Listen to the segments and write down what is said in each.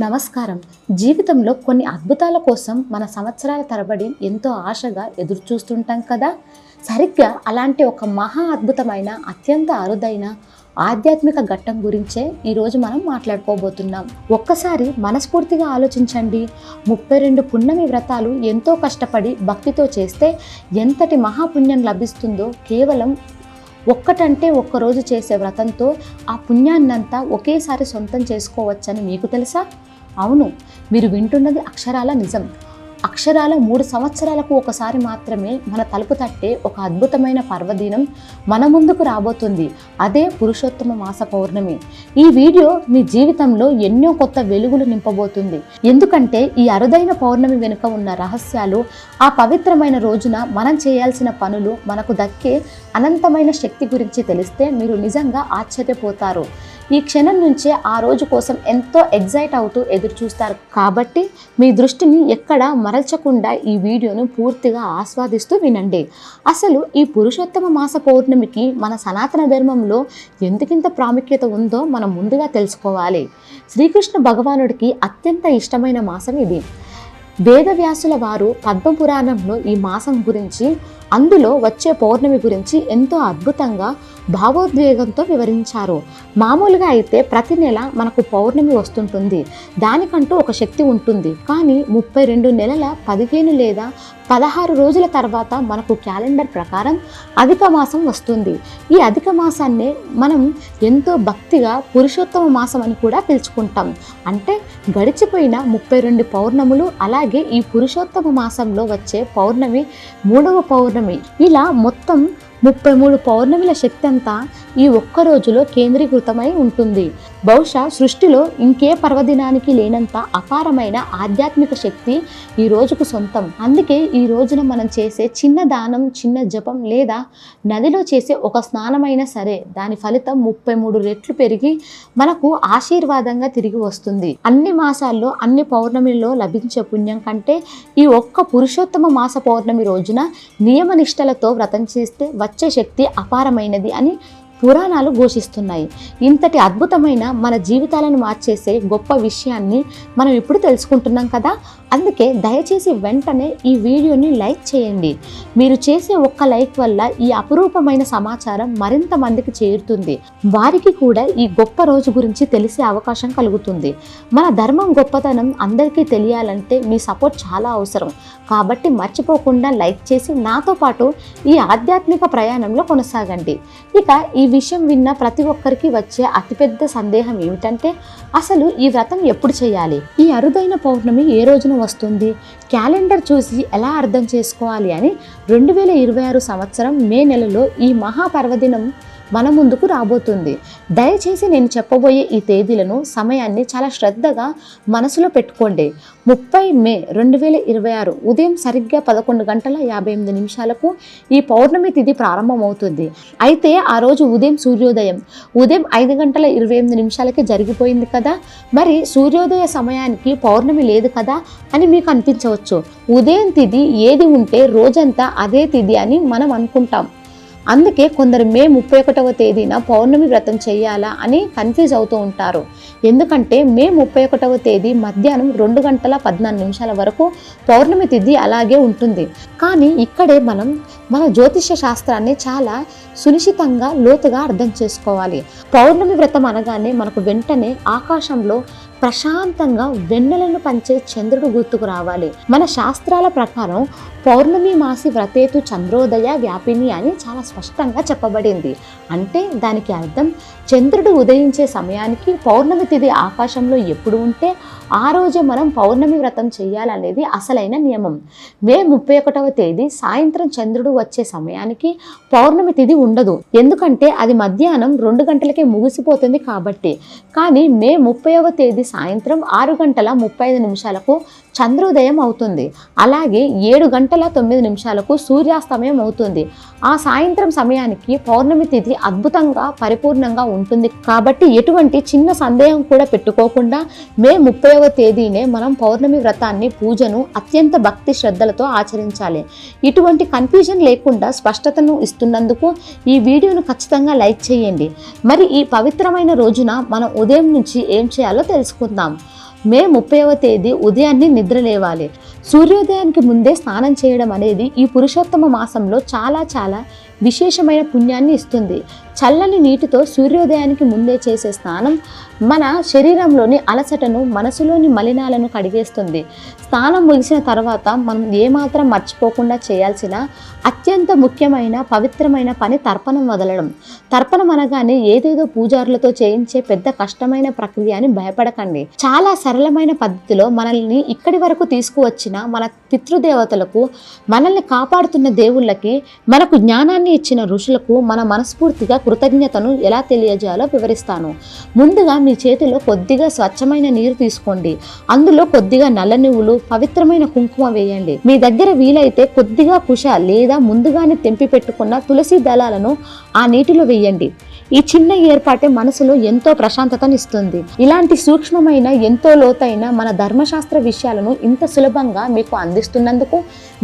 నమస్కారం. జీవితంలో కొన్ని అద్భుతాల కోసం మన సంవత్సరాల తరబడి ఎంతో ఆశగా ఎదురు చూస్తుంటాం కదా. సరిగ్గా అలాంటి ఒక మహా అద్భుతమైన అత్యంత అరుదైన ఆధ్యాత్మిక ఘట్టం గురించే ఈరోజు మనం మాట్లాడుకోబోతున్నాం. ఒక్కసారి మనస్ఫూర్తిగా ఆలోచించండి. 32 పున్నమి వ్రతాలు ఎంతో కష్టపడి భక్తితో చేస్తే ఎంతటి మహాపుణ్యం లభిస్తుందో కేవలం ఒక్కటంటే ఒక్కరోజు చేసే వ్రతంతో ఆ పుణ్యాన్నంతా ఒకేసారి సొంతం చేసుకోవచ్చని మీకు తెలుసా? అవును, మీరు వింటున్నది అక్షరాల నిజం. అక్షరాల 3 సంవత్సరాలకు ఒకసారి మాత్రమే మన తలుపు తట్టే ఒక అద్భుతమైన పర్వదినం మన ముందుకు రాబోతుంది. అదే పురుషోత్తమ మాస పౌర్ణమి. ఈ వీడియో మీ జీవితంలో ఎన్నో కొత్త వెలుగులు నింపబోతుంది. ఎందుకంటే ఈ అరుదైన పౌర్ణమి వెనుక ఉన్న రహస్యాలు, ఆ పవిత్రమైన రోజున మనం చేయాల్సిన పనులు, మనకు దక్కే అనంతమైన శక్తి గురించి తెలిస్తే మీరు నిజంగా ఆశ్చర్యపోతారు. ఈ క్షణం నుంచే ఆ రోజు కోసం ఎంతో ఎగ్జైట్ అవుతూ ఎదురు చూస్తారు. కాబట్టి మీ దృష్టిని ఎక్కడా మరల్చకుండా ఈ వీడియోను పూర్తిగా ఆస్వాదిస్తూ వినండి. అసలు ఈ పురుషోత్తమ మాస పౌర్ణమికి మన సనాతన ధర్మంలో ఎందుకింత ప్రాముఖ్యత ఉందో మనం ముందుగా తెలుసుకోవాలి. శ్రీకృష్ణ భగవానుడికి అత్యంత ఇష్టమైన మాసం ఇది. వేదవ్యాసుల వారు పద్మపురాణంలో ఈ మాసం గురించి, అందులో వచ్చే పౌర్ణమి గురించి ఎంతో అద్భుతంగా భావోద్వేగంతో వివరించారు. మామూలుగా అయితే ప్రతి నెల మనకు పౌర్ణమి వస్తుంటుంది, దానికంటూ ఒక శక్తి ఉంటుంది. కానీ 32 నెలల 15 లేదా 16 రోజుల తర్వాత మనకు క్యాలెండర్ ప్రకారం అధిక మాసం వస్తుంది. ఈ అధిక మాసాన్నే మనం ఎంతో భక్తిగా పురుషోత్తమ మాసం అని కూడా పిలుచుకుంటాం. అంటే గడిచిపోయిన 32 పౌర్ణములు, అలాగే ఈ పురుషోత్తమ మాసంలో వచ్చే పౌర్ణమి 3వ పౌర్ణమి, ఇలా మొత్తం 33 పౌర్ణమిల శక్తి అంతా ఈ ఒక్క రోజులో కేంద్రీకృతమై ఉంటుంది. బహుశా సృష్టిలో ఇంకే పర్వదినానికి లేనంత అపారమైన ఆధ్యాత్మిక శక్తి ఈ రోజుకు సొంతం. అందుకే ఈ రోజున మనం చేసే చిన్న దానం, చిన్న జపం లేదా నదిలో చేసే ఒక స్నానమైనా సరే దాని ఫలితం 33 రెట్లు పెరిగి మనకు ఆశీర్వాదంగా తిరిగి వస్తుంది. అన్ని మాసాల్లో అన్ని పౌర్ణమిలో లభించే పుణ్యం కంటే ఈ ఒక్క పురుషోత్తమ మాస పౌర్ణమి రోజున నియమనిష్టలతో వ్రతం చేస్తే వచ్చే శక్తి అపారమైనది అని పురాణాలు ఘోషిస్తున్నాయి. ఇంతటి అద్భుతమైన మన జీవితాలను మార్చేసే గొప్ప విషయాన్ని మనం ఇప్పుడు తెలుసుకుంటున్నాం కదా. అందుకే దయచేసి వెంటనే ఈ వీడియోని లైక్ చేయండి. మీరు చేసే ఒక్క లైక్ వల్ల ఈ అపురూపమైన సమాచారం మరింత మందికి చేరుతుంది. వారికి కూడా ఈ గొప్ప రోజు గురించి తెలిసే అవకాశం కలుగుతుంది. మన ధర్మం గొప్పతనం అందరికీ తెలియాలంటే మీ సపోర్ట్ చాలా అవసరం. కాబట్టి మర్చిపోకుండా లైక్ చేసి నాతో పాటు ఈ ఆధ్యాత్మిక ప్రయాణంలో కొనసాగండి. ఇక ఈ విషయం విన్న ప్రతి ఒక్కరికి వచ్చే అతిపెద్ద సందేహం ఏమిటంటే, అసలు ఈ వ్రతం ఎప్పుడు చేయాలి? ఈ అరుదైన పౌర్ణమి ఏ రోజున వస్తుంది? క్యాలెండర్ చూసి ఎలా అర్థం చేసుకోవాలి అని 2026 సంవత్సరం మే నెలలో ఈ మహాపర్వదినం మన ముందుకు రాబోతుంది. దయచేసి నేను చెప్పబోయే ఈ తేదీలను, సమయాన్ని చాలా శ్రద్ధగా మనసులో పెట్టుకోండి. 30 మే 2026 ఉదయం సరిగ్గా 11 గంటల 58 నిమిషాలకు ఈ పౌర్ణమి తిథి ప్రారంభమవుతుంది. అయితే ఆ రోజు ఉదయం సూర్యోదయం ఉదయం 5 గంటల 28 నిమిషాలకి జరిగిపోయింది కదా. మరి సూర్యోదయ సమయానికి పౌర్ణమి లేదు కదా అని మీకు అనిపించవచ్చు. ఉదయం తిథి ఏది ఉంటే రోజంతా అదే తిథి అని మనం అనుకుంటాం. అందుకే కొందరు మే 31వ తేదీన పౌర్ణమి వ్రతం చేయాలా అని కన్ఫ్యూజ్ అవుతూ ఉంటారు. ఎందుకంటే మే 31వ తేదీ మధ్యాహ్నం 2 గంటల 14 నిమిషాల వరకు పౌర్ణమి తిథి అలాగే ఉంటుంది. కానీ ఇక్కడే మనం మన జ్యోతిష్య శాస్త్రాన్ని చాలా సునిశ్చితంగా లోతుగా అర్థం చేసుకోవాలి. పౌర్ణమి వ్రతం అనగానే మనకు వెంటనే ఆకాశంలో ప్రశాంతంగా వెన్నెలను పంచే చంద్రుడు గుర్తుకు రావాలి. మన శాస్త్రాల ప్రకారం పౌర్ణమి మాసి వ్రతేతు చంద్రోదయ వ్యాపిని అని చాలా స్పష్టంగా చెప్పబడింది. అంటే దానికి అర్థం చంద్రుడు ఉదయించే సమయానికి పౌర్ణమి తిథి ఆకాశంలో ఎప్పుడు ఉంటే ఆ రోజే మనం పౌర్ణమి వ్రతం చేయాలనేది అసలైన నియమం. మే 31వ తేదీ సాయంత్రం చంద్రుడు వచ్చే సమయానికి పౌర్ణమి తిథి ఉండదు. ఎందుకంటే అది మధ్యాహ్నం 2 గంటలకే ముగిసిపోతుంది కాబట్టి. కానీ మే 30వ తేదీ సాయంత్రం 6 గంటల 35 నిమిషాలకు చంద్రోదయం అవుతుంది. అలాగే 7 గంటల 9 నిమిషాలకు సూర్యాస్తమయం అవుతుంది. ఆ సాయంత్రం సమయానికి పౌర్ణమి తిథి అద్భుతంగా పరిపూర్ణంగా ఉంటుంది. కాబట్టి ఎటువంటి చిన్న సందేహం కూడా పెట్టుకోకుండా మే 30వ తేదీనే మనం పౌర్ణమి వ్రతాన్ని, పూజను అత్యంత భక్తి శ్రద్ధలతో ఆచరించాలి. ఇటువంటి కన్ఫ్యూజన్ లేకుండా స్పష్టతను ఇస్తున్నందుకు ఈ వీడియోను ఖచ్చితంగా లైక్ చేయండి. మరి ఈ పవిత్రమైన రోజున మనం ఉదయం నుంచి ఏం చేయాలో తెలుసుకుందాం. మే 30వ తేదీ ఉదయాన్నే నిద్ర లేవాలి. సూర్యోదయానికి ముందే స్నానం చేయడం అనేది ఈ పురుషోత్తమ మాసంలో చాలా విశేషమైన పుణ్యాన్ని ఇస్తుంది. చల్లని నీటితో సూర్యోదయానికి ముందే చేసే స్నానం మన శరీరంలోని అలసటను, మనసులోని మలినాలను కడిగేస్తుంది. స్నానం ముగిసిన తర్వాత మనం ఏమాత్రం మర్చిపోకుండా చేయాల్సిన అత్యంత ముఖ్యమైన పవిత్రమైన పని తర్పణం వదలడం. తర్పణం అనగానే ఏదేదో పూజారులతో చేయించే పెద్ద కష్టమైన ప్రక్రియ అని భయపడకండి. చాలా సరళమైన పద్ధతిలో మనల్ని ఇక్కడి వరకు తీసుకువచ్చిన మన పితృదేవతలకు, మనల్ని కాపాడుతున్న దేవుళ్ళకి, మనకు జ్ఞానాన్ని ఇచ్చిన ఋషులకు మన మనస్ఫూర్తిగా కృతజ్ఞతను ఎలా తెలియజేయాలో వివరిస్తాను. ముందుగా మీ చేతిలో కొద్దిగా స్వచ్ఛమైన నీరు తీసుకోండి. అందులో కొద్దిగా నల్ల నువ్వులు, పవిత్రమైన కుంకుమ వేయండి. మీ దగ్గర వీలైతే కొద్దిగా కుష లేదా ముందుగానే తెంపి పెట్టుకున్న తులసి దళాలను ఆ నీటిలో వేయండి. ఈ చిన్న ఏర్పాటే మనసులో ఎంతో ప్రశాంతతనిస్తుంది. ఇలాంటి సూక్ష్మమైన, ఎంతో లోతైన మన ధర్మశాస్త్ర విషయాలను ఇంత సులభంగా మీకు అందిస్తున్నందుకు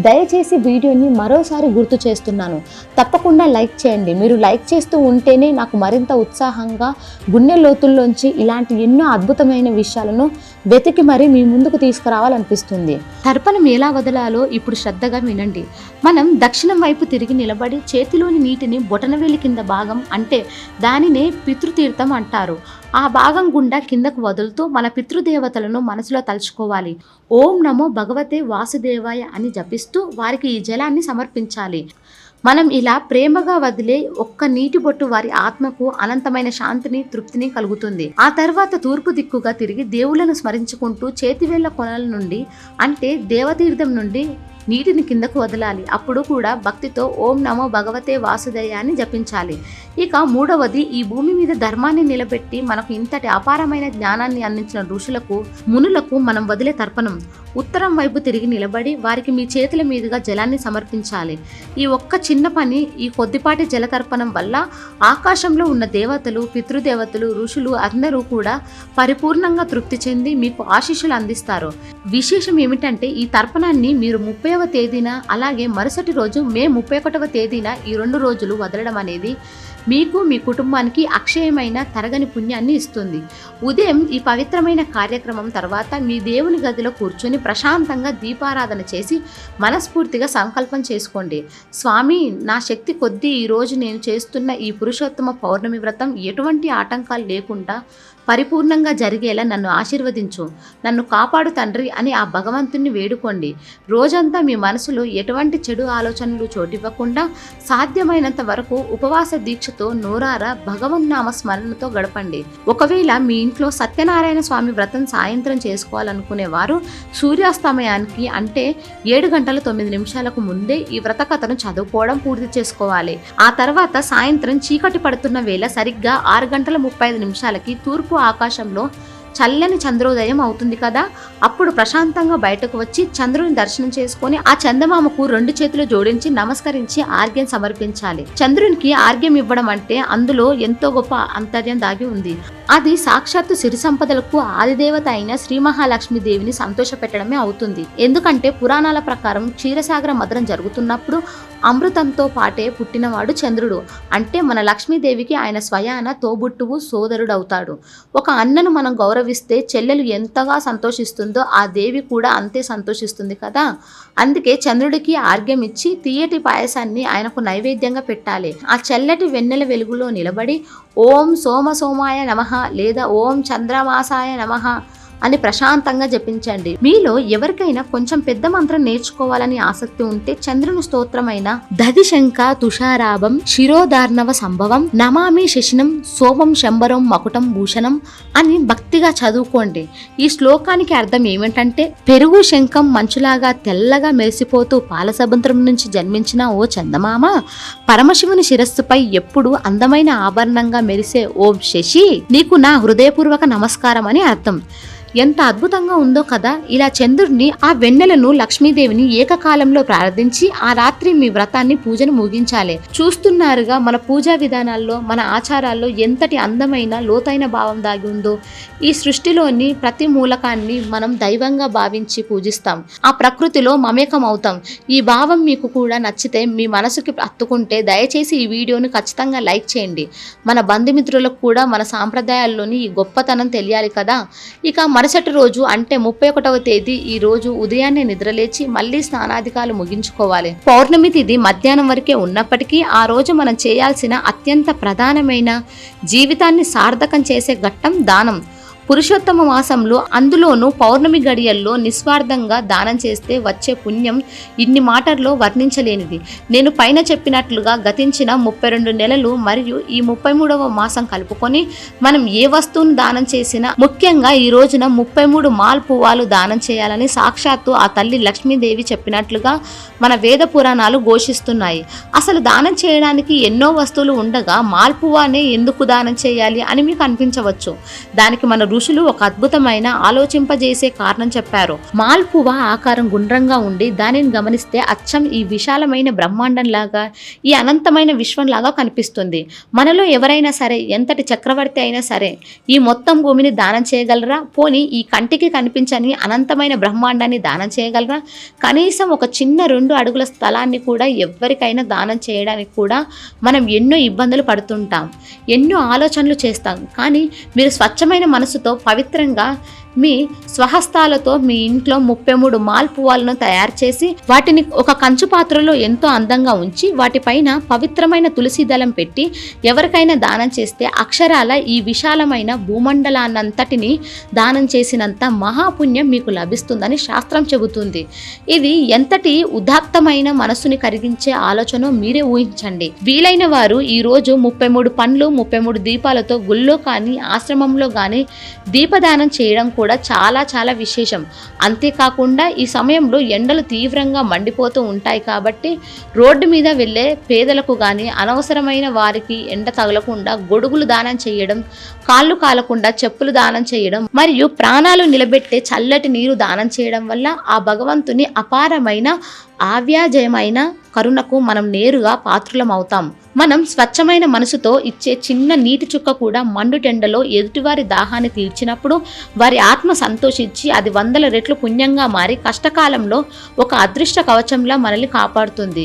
దయచేసి వీడియోని మరోసారి గుర్తు చేస్తున్నాను. తప్పకుండా లైక్ చేయండి. మీరు లైక్ చేస్తూ ఉంటేనే నాకు మరింత ఉత్సాహంగా గుండె లోతుల్లోంచి ఇలాంటి ఎన్నో అద్భుతమైన విషయాలను వెతికి మరీ మీ ముందుకు తీసుకురావాలనిపిస్తుంది. తర్పణం ఎలా వదలాలో ఇప్పుడు శ్రద్ధగా వినండి. మనం దక్షిణం వైపు తిరిగి నిలబడి చేతిలోని నీటిని బొటనవేలి కింద భాగం, అంటే దానినే పితృతీర్థం అంటారు, ఆ భాగం గుండా కిందకు వదులుతూ మన పితృదేవతలను మనసులో తలుచుకోవాలి. ఓం నమో భగవతే వాసుదేవాయ అని జపిస్తూ వారికి ఈ జలాన్ని సమర్పించాలి. మనం ఇలా ప్రేమగా వదిలే ఒక్క నీటి బొట్టు వారి ఆత్మకు అనంతమైన శాంతిని, తృప్తిని కలుగుతుంది. ఆ తర్వాత తూర్పు దిక్కుగా తిరిగి దేవుళ్లను స్మరించుకుంటూ చేతివేళ్ల కొనల నుండి, అంటే దేవతీర్థం నుండి నీటిని కిందకు వదలాలి. అప్పుడు కూడా భక్తితో ఓం నమో భగవతే వాసుదేయ అని జపించాలి. ఇక మూడవది, ఈ భూమి మీద ధర్మాన్ని నిలబెట్టి మనకు ఇంతటి అపారమైన జ్ఞానాన్ని అందించిన ఋషులకు, మునులకు మనం వదిలే తర్పణం. ఉత్తరం వైపు తిరిగి నిలబడి వారికి మీ చేతుల మీదుగా జలాన్ని సమర్పించాలి. ఈ ఒక్క చిన్న పని, ఈ కొద్దిపాటి జలతర్పణం వల్ల ఆకాశంలో ఉన్న దేవతలు, పితృదేవతలు, ఋషులు అందరూ కూడా పరిపూర్ణంగా తృప్తి చెంది మీకు ఆశీస్సులు అందిస్తారు. విశేషం ఏమిటంటే ఈ తర్పణాన్ని మీరు 30వ తేదీన, అలాగే మరుసటి రోజు మే 31వ తేదీన, ఈ 2 రోజులు వదలడం అనేది మీకు, మీ కుటుంబానికి అక్షయమైన తరగని పుణ్యాన్ని ఇస్తుంది. ఉదయం ఈ పవిత్రమైన కార్యక్రమం తర్వాత మీ దేవుని గదిలో కూర్చొని ప్రశాంతంగా దీపారాధన చేసి మనస్ఫూర్తిగా సంకల్పం చేసుకోండి. స్వామి, నా శక్తి కొద్దీ ఈరోజు నేను చేస్తున్న ఈ పురుషోత్తమ పౌర్ణమి వ్రతం ఎటువంటి ఆటంకాలు లేకుండా పరిపూర్ణంగా జరిగేలా నన్ను ఆశీర్వదించు, నన్ను కాపాడు తండ్రి అని ఆ భగవంతుణ్ణి వేడుకోండి. రోజంతా మీ మనసులో ఎటువంటి చెడు ఆలోచనలు చోటివ్వకుండా సాధ్యమైనంత వరకు ఉపవాస దీక్షతో నోరారా భగవన్నామ స్మరణతో గడపండి. ఒకవేళ మీ ఇంట్లో సత్యనారాయణ స్వామి వ్రతం సాయంత్రం చేసుకోవాలనుకునేవారు సూర్యాస్తమయానికి, అంటే 7:09 ముందే ఈ వ్రత కథను చదువుకోవడం పూర్తి చేసుకోవాలి. ఆ తర్వాత సాయంత్రం చీకటి పడుతున్న వేళ సరిగ్గా 6:35 తూర్పు ఆకాశంలో చల్లని చంద్రోదయం అవుతుంది కదా, అప్పుడు ప్రశాంతంగా బయటకు వచ్చి చంద్రుని దర్శనం చేసుకొని ఆ చందమామకు 2 చేతులు జోడించి నమస్కరించి ఆర్ఘ్యం సమర్పించాలి. చంద్రునికి ఆర్ఘ్యం ఇవ్వడం అంటే అందులో ఎంతో గొప్ప అంతర్యం దాగి ఉంది. అది సాక్షాత్తు సిరి సంపదలకు ఆదిదేవత అయిన శ్రీ మహాలక్ష్మీదేవిని సంతోషపెట్టడమే అవుతుంది. ఎందుకంటే పురాణాల ప్రకారం క్షీరసాగర మథనం జరుగుతున్నప్పుడు అమృతంతో పాటే పుట్టినవాడు చంద్రుడు. అంటే మన లక్ష్మీదేవికి ఆయన స్వయాన తోబుట్టువు, సోదరుడు అవుతాడు. ఒక అన్నను మనం గౌరవిస్తే చెల్లెలు ఎంతగా సంతోషిస్తుందో ఆ దేవి కూడా అంతే సంతోషిస్తుంది కదా. అందుకే చంద్రుడికి ఆర్ఘ్యం ఇచ్చి తీయటి పాయసాన్ని ఆయనకు నైవేద్యంగా పెట్టాలి. ఆ చల్లటి వెన్నెల వెలుగులో నిలబడి ఓం సోమ సోమాయ నమః లేదా ఓం చంద్రమాసాయ నమః అని ప్రశాంతంగా జపించండి. మీలో ఎవరికైనా కొంచెం పెద్ద మంత్రం నేర్చుకోవాలని ఆసక్తి ఉంటే చంద్రుని స్తోత్రమైన దధిశంఖ తుషారాభం శిరోధార్ణవ సంభవం నమామి శశినం సోమం శంబరం మకుటం భూషణం అని భక్తిగా చదువుకోండి. ఈ శ్లోకానికి అర్థం ఏమిటంటే, పెరుగు శంఖం మంచులాగా తెల్లగా మెరిసిపోతూ పాలసముద్రం నుంచి జన్మించిన ఓ చందమామ, పరమశివుని శిరస్సుపై ఎప్పుడు అందమైన ఆభరణంగా మెరిసే ఓం శశి, నీకు నా హృదయపూర్వక నమస్కారం అని అర్థం. ఎంత అద్భుతంగా ఉందో కదా. ఇలా చంద్రుడిని, ఆ వెన్నెలను, లక్ష్మీదేవిని ఏకకాలంలో ప్రార్థించి ఆ రాత్రి మీ వ్రతాన్ని, పూజను ముగించాలి. చూస్తున్నారుగా మన పూజా విధానాల్లో, మన ఆచారాల్లో ఎంతటి అందమైన లోతైన భావం దాగి ఉందో. ఈ సృష్టిలోని ప్రతి మూలకాన్ని మనం దైవంగా భావించి పూజిస్తాం. ఆ ప్రకృతిలో మమేకం అవుతాం. ఈ భావం మీకు కూడా నచ్చితే, మీ మనసుకి హత్తుకుంటే దయచేసి ఈ వీడియోని ఖచ్చితంగా లైక్ చేయండి. మన బంధుమిత్రులకు కూడా మన సాంప్రదాయాల్లోని ఈ గొప్పతనం తెలియాలి కదా. ఇక మరుసటి రోజు అంటే 31వ తేదీ ఈ రోజు ఉదయాన్నే నిద్రలేచి మళ్ళీ స్నానాధికాలు ముగించుకోవాలి. పౌర్ణమి తిథి మధ్యాహ్నం వరకే ఉన్నప్పటికీ ఆ రోజు మనం చేయాల్సిన అత్యంత ప్రధానమైన జీవితాన్ని సార్థకం చేసే ఘట్టం దానం. పురుషోత్తమ మాసంలో అందులోనూ పౌర్ణమి గడియల్లో నిస్వార్థంగా దానం చేస్తే వచ్చే పుణ్యం ఇన్ని మాటల్లో వర్ణించలేనిది. నేను పైన చెప్పినట్లుగా గతించిన 32 నెలలు మరియు ఈ 33వ మాసం కలుపుకొని మనం ఏ వస్తువును దానం చేసినా, ముఖ్యంగా ఈ రోజున 33 మాల్ పువ్వాలు దానం చేయాలని సాక్షాత్తు ఆ తల్లి లక్ష్మీదేవి చెప్పినట్లుగా మన వేద పురాణాలు ఘోషిస్తున్నాయి. అసలు దానం చేయడానికి ఎన్నో వస్తువులు ఉండగా మాల్పువానే ఎందుకు దానం చేయాలి అని మీకు అనిపించవచ్చు. దానికి మన ఋషులు ఒక అద్భుతమైన ఆలోచింపజేసే కారణం చెప్పారు. మాల్పువ ఆకారం గుండ్రంగా ఉండి దానిని గమనిస్తే అచ్చం ఈ విశాలమైన బ్రహ్మాండం లాగా, ఈ అనంతమైన విశ్వం లాగా కనిపిస్తుంది. మనలో ఎవరైనా సరే, ఎంతటి చక్రవర్తి అయినా సరే ఈ మొత్తం భూమిని దానం చేయగలరా? పోనీ ఈ కంటికి కనిపించని అనంతమైన బ్రహ్మాండాన్ని దానం చేయగలరా? కనీసం ఒక చిన్న 2 అడుగుల స్థలాన్ని కూడా ఎవరికైనా దానం చేయడానికి కూడా మనం ఎన్నో ఇబ్బందులు పడుతుంటాం, ఎన్నో ఆలోచనలు చేస్తాం. కానీ మీరు స్వచ్ఛమైన మనసుతో పవిత్రంగా మీ స్వహస్తాలతో మీ ఇంట్లో 33 మాల్ పువ్వులను తయారు చేసి వాటిని ఒక కంచు పాత్రలో ఎంతో అందంగా ఉంచి వాటిపైన పవిత్రమైన తులసి దళం పెట్టి ఎవరికైనా దానం చేస్తే అక్షరాల ఈ విశాలమైన భూమండలాన్నంతటిని దానం చేసినంత మహాపుణ్యం మీకు లభిస్తుందని శాస్త్రం చెబుతుంది. ఇది ఎంతటి ఉదాత్తమైన మనసుని కరిగించే ఆలోచన మీరే ఊహించండి. వీలైన వారు ఈ రోజు 33 పండ్లు 33 దీపాలతో గుళ్ళో కానీ ఆశ్రమంలో కానీ దీపదానం చేయడం కూడా చాలా చాలా విశేషం. అంతేకాకుండా ఈ సమయంలో ఎండలు తీవ్రంగా మండిపోతూ ఉంటాయి కాబట్టి రోడ్డు మీద వెళ్ళే పేదలకు కానీ, అనవసరమైన వారికి ఎండ తగలకుండా గొడుగులు దానం చేయడం, కాళ్ళు కాలకుండా చెప్పులు దానం చేయడం మరియు ప్రాణాలు నిలబెట్టే చల్లటి నీరు దానం చేయడం వల్ల ఆ భగవంతుని అపారమైన ఆవ్యాజయమైన కరుణకు మనం నేరుగా పాత్రులం అవుతాం. మనం స్వచ్ఛమైన మనసుతో ఇచ్చే చిన్న నీటి చుక్క కూడా మండుటెండలో ఎదుటివారి దాహాన్ని తీర్చినప్పుడు వారి ఆత్మ సంతోషించి అది 100 రెట్లు పుణ్యంగా మారి కష్టకాలంలో ఒక అదృష్ట కవచంలా మనల్ని కాపాడుతుంది.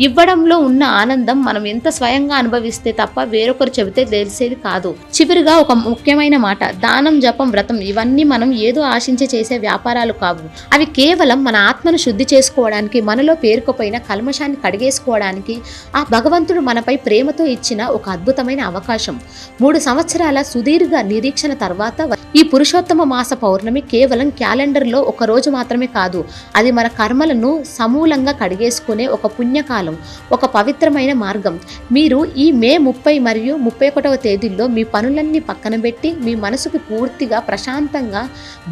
ఇవ్వడంలో ఉన్న ఆనందం మనం ఎంత స్వయంగా అనుభవిస్తే తప్ప వేరొకరు చెబితే తెలిసేది కాదు. చివరిగా ఒక ముఖ్యమైన మాట, దానం, జపం, వ్రతం ఇవన్నీ మనం ఏదో ఆశించి చేసే వ్యాపారాలు కావు. అవి కేవలం మన ఆత్మను శుద్ధి చేసుకోవడానికి, మనలో పేరుకుపోయిన కల్మషాన్ని కడిగేసుకోవడానికి ఆ భగవంతుడు మనపై ప్రేమతో ఇచ్చిన ఒక అద్భుతమైన అవకాశం. 3 సంవత్సరాల సుదీర్ఘ నిరీక్షణ తర్వాత ఈ పురుషోత్తమ మాస పౌర్ణమి కేవలం క్యాలెండర్లో ఒక రోజు మాత్రమే కాదు, అది మన కర్మలను సమూలంగా కడిగేసుకునే ఒక పుణ్యకాలం, ఒక పవిత్రమైన మార్గం. మీరు ఈ మే 30 మరియు 31వ తేదీల్లో మీ పనులన్నీ పక్కన పెట్టి మీ మనసుకు పూర్తిగా ప్రశాంతంగా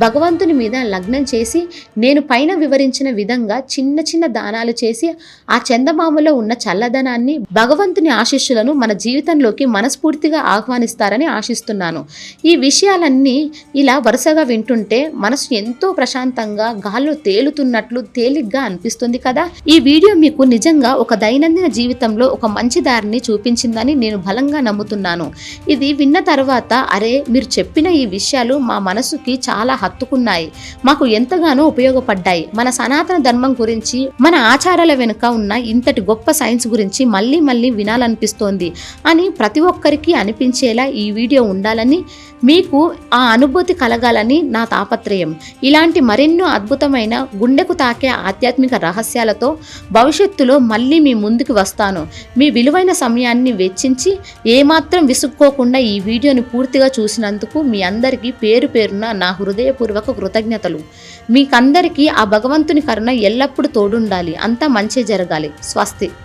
భగవంతుని మీద లగ్నం చేసి నేను పైన వివరించిన విధంగా చిన్న చిన్న దానాలు చేసి ఆ చందమామలో ఉన్న చల్లదనాన్ని, భగవంతుని ఆశీస్సులను మన జీవితంలోకి మనస్ఫూర్తిగా ఆహ్వానిస్తారని ఆశిస్తున్నాను. ఈ విషయాలన్నీ ఇలా వరుసగా వింటుంటే మనసు ఎంతో ప్రశాంతంగా గాల్లో తేలుతున్నట్లు తేలిగ్గా అనిపిస్తుంది కదా. ఈ వీడియో మీకు నిజంగా ఒక దైనందిన జీవితంలో ఒక మంచి దారిని చూపించిందని నేను బలంగా నమ్ముతున్నాను. ఇది విన్న తర్వాత అరే, మీరు చెప్పిన ఈ విషయాలు మా మనసుకి చాలా హత్తుకున్నాయి, మాకు ఎంతగానో ఉపయోగపడ్డాయి, మన సనాతన ధర్మం గురించి, మన ఆచారాల వెనుక ఉన్న ఇంతటి గొప్ప సైన్స్ గురించి మళ్ళీ మళ్ళీ వినాలనిపిస్తోంది అని ప్రతి ఒక్కరికి అనిపించేలా ఈ వీడియో ఉండాలని, మీకు ఆ అనుభూతి కలగాలని నా తాపత్రయం. ఇలాంటి మరెన్నో అద్భుతమైన గుండెకు తాకే ఆధ్యాత్మిక రహస్యాలతో భవిష్యత్తులో మళ్ళీ మీ ముందుకు వస్తాను. మీ విలువైన సమయాన్ని వెచ్చించి ఏమాత్రం విసుక్కోకుండా ఈ వీడియోని పూర్తిగా చూసినందుకు మీ అందరికీ పేరు పేరున నా హృదయపూర్వక కృతజ్ఞతలు. మీకందరికీ ఆ భగవంతుని కరుణ ఎల్లప్పుడూ తోడుండాలి. అంతా మంచి జరగాలి. స్వస్తి.